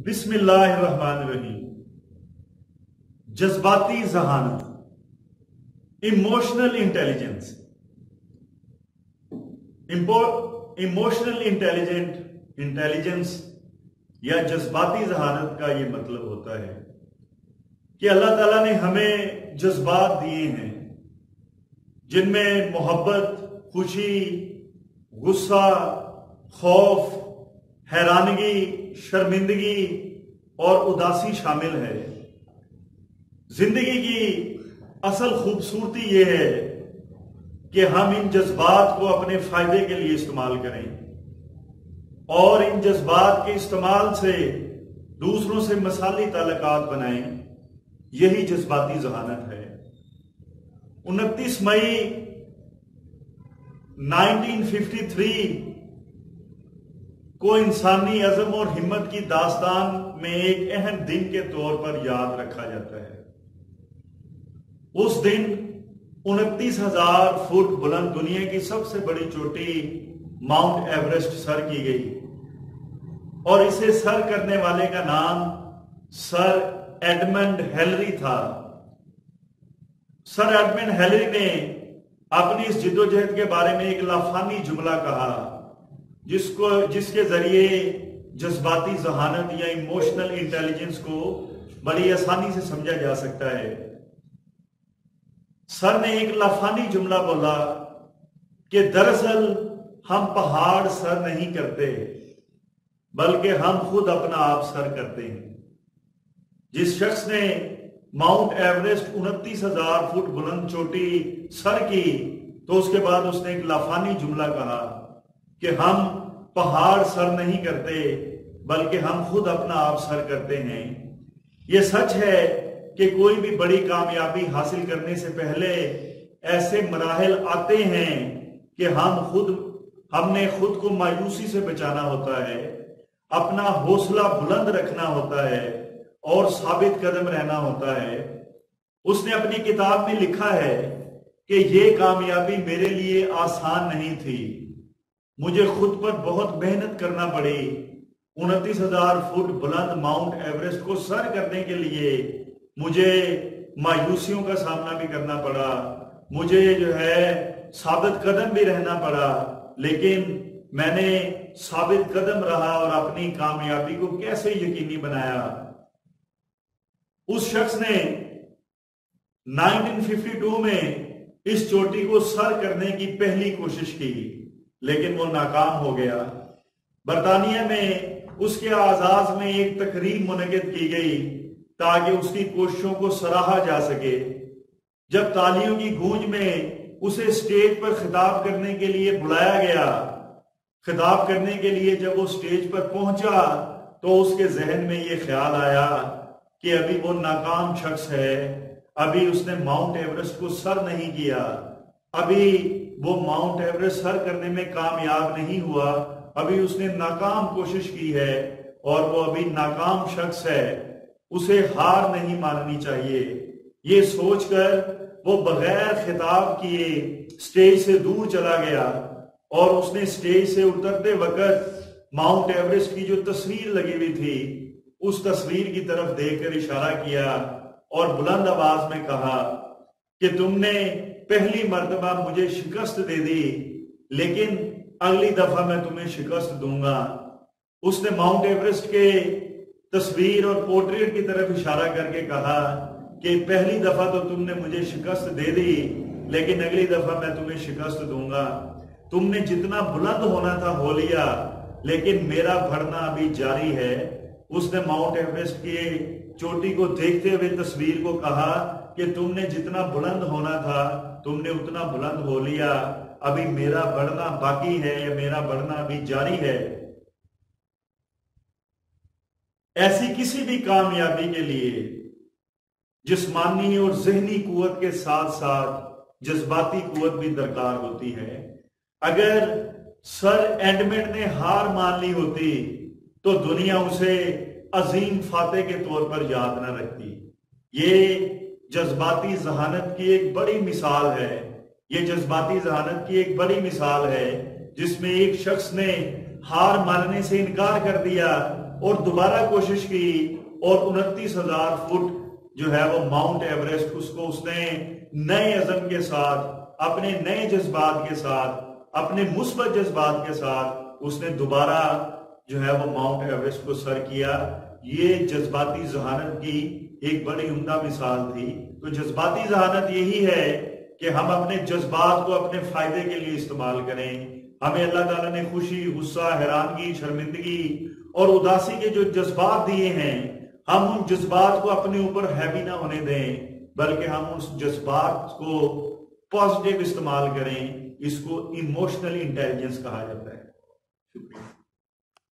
بسم اللہ الرحمن الرحیم۔ جذباتی ذہانت، ایموشنل انٹیلیجنس۔ ایموشنل انٹیلیجنس یا جذباتی ذہانت کا یہ مطلب ہوتا ہے کہ اللہ تعالیٰ نے ہمیں جذبات دیے ہیں جن میں محبت، خوشی، غصہ، خوف، حیرانگی، شرمندگی اور اداسی شامل ہے۔ زندگی کی اصل خوبصورتی یہ ہے کہ ہم ان جذبات کو اپنے فائدے کے لیے استعمال کریں اور ان جذبات کے استعمال سے دوسروں سے مثالی تعلقات بنائیں۔ یہی جذباتی ذہانت ہے۔ 29 مئی 1953 کو انسانی عزم اور ہمت کی داستان میں ایک اہم دن کے طور پر یاد رکھا جاتا ہے۔ اس دن 29,000 فٹ بلند دنیا کی سب سے بڑی چوٹی ماؤنٹ ایورسٹ سر کی گئی اور اسے سر کرنے والے کا نام سر ایڈمنڈ ہیلری تھا۔ سر ایڈمنڈ ہیلری نے اپنی اس جدوجہد کے بارے میں ایک لافانی جملہ کہا جس کے ذریعے جذباتی ذہانت یا ایموشنل انٹیلیجنس کو بڑی آسانی سے سمجھا جا سکتا ہے۔ سر نے ایک لافانی جملہ بولا کہ دراصل ہم پہاڑ سر نہیں کرتے بلکہ ہم خود اپنا آپ سر کرتے ہیں۔ جس شخص نے ماؤنٹ ایورسٹ 29,000 فٹ بلند چوٹی سر کی تو اس کے بعد اس نے ایک لافانی جملہ کہا کہ ہم پہاڑ سر نہیں کرتے بلکہ ہم خود اپنا آپ سر کرتے ہیں۔ یہ سچ ہے کہ کوئی بھی بڑی کامیابی حاصل کرنے سے پہلے ایسے مراحل آتے ہیں کہ ہم نے خود کو مایوسی سے بچانا ہوتا ہے، اپنا حوصلہ بلند رکھنا ہوتا ہے اور ثابت قدم رہنا ہوتا ہے۔ اس نے اپنی کتاب میں لکھا ہے کہ یہ کامیابی میرے لیے آسان نہیں تھی، مجھے خود پر بہت محنت کرنا پڑی۔ 29,000 فٹ بلند ماؤنٹ ایورسٹ کو سر کرنے کے لیے مجھے مایوسیوں کا سامنا بھی کرنا پڑا، مجھے ثابت قدم بھی رہنا پڑا، لیکن میں نے ثابت قدم رہا اور اپنی کامیابی کو کیسے یقینی بنایا۔ اس شخص نے 1952 میں اس چوٹی کو سر کرنے کی پہلی کوشش کی لیکن وہ ناکام ہو گیا۔ برطانیہ میں اس کے اعزاز میں ایک تقریب منعقد کی گئی تاکہ اس کی کوششوں کو سراہا جا سکے۔ جب تالیوں کی گونج میں اسے اسٹیج پر خطاب کرنے کے لیے بلایا گیا، خطاب کرنے کے لیے جب وہ اسٹیج پر پہنچا تو اس کے ذہن میں یہ خیال آیا کہ ابھی وہ ناکام شخص ہے، ابھی اس نے ماؤنٹ ایورسٹ کو سر نہیں کیا، ابھی وہ ماؤنٹ ایورسٹ سر کرنے میں کامیاب نہیں ہوا، ابھی اس نے ناکام کوشش کی ہے اور وہ ابھی ناکام شخص ہے، اسے ہار نہیں ماننی چاہیے۔ یہ سوچ کر وہ بغیر خطاب کیے اسٹیج سے دور چلا گیا اور اس نے اسٹیج سے اترتے وقت ماؤنٹ ایورسٹ کی جو تصویر لگی ہوئی تھی اس تصویر کی طرف دیکھ کر اشارہ کیا اور بلند آواز میں کہا کہ تم نے پہلی مرتبہ مجھے شکست دے دی لیکن اگلی دفعہ میں تمہیں شکست دوں گا۔ اس نے ماؤنٹ ایورسٹ کے تصویر اور پورٹریٹ کی طرف اشارہ کر کے کہا کہ پہلی دفعہ تو تم نے مجھے شکست دے دی لیکن اگلی دفعہ میں تمہیں شکست دوں گا۔ تم نے جتنا بلند ہونا تھا ہو لیا لیکن میرا بڑھنا ابھی جاری ہے۔ اس نے ماؤنٹ ایورسٹ کی چوٹی کو دیکھتے ہوئے تصویر کو کہا کہ تم نے جتنا بلند ہونا تھا تم نے اتنا بلند ہو لیا، ابھی میرا بڑھنا باقی ہے یا میرا بڑھنا ابھی جاری ہے۔ ایسی کسی بھی کامیابی کے لیے جسمانی اور ذہنی قوت کے ساتھ ساتھ جذباتی قوت بھی درکار ہوتی ہے۔ اگر سر ایڈمنڈ نے ہار مان لی ہوتی تو دنیا اسے عظیم فاتح کے طور پر یاد نہ رکھتی۔ یہ جذباتی ذہانت کی ایک بڑی مثال ہے، یہ جذباتی ذہانت کی ایک بڑی مثال ہے جس میں ایک شخص نے ہار ماننے سے انکار کر دیا اور دوبارہ کوشش کی اور 29,000 فٹ جو ہے وہ ماؤنٹ ایوریسٹ اس نے نئے عزم کے ساتھ، اپنے نئے جذبات کے ساتھ، اپنے مثبت جذبات کے ساتھ اس نے دوبارہ جو ہے وہ ماؤنٹ ایوریسٹ کو سر کیا۔ یہ جذباتی ذہانت کی ایک بڑی عمدہ مثال تھی۔ تو جذباتی ذہانت یہی ہے کہ ہم اپنے جذبات کو اپنے فائدے کے لیے استعمال کریں۔ ہمیں اللہ تعالیٰ نے خوشی، غصہ، حیرانگی، شرمندگی اور اداسی کے جو جذبات دیے ہیں، ہم ان جذبات کو اپنے اوپر ہیوی نہ ہونے دیں، بلکہ ہم اس جذبات کو پازیٹیو استعمال کریں۔ اس کو ایموشنل انٹیلیجنس کہا جاتا ہے۔ شکریہ۔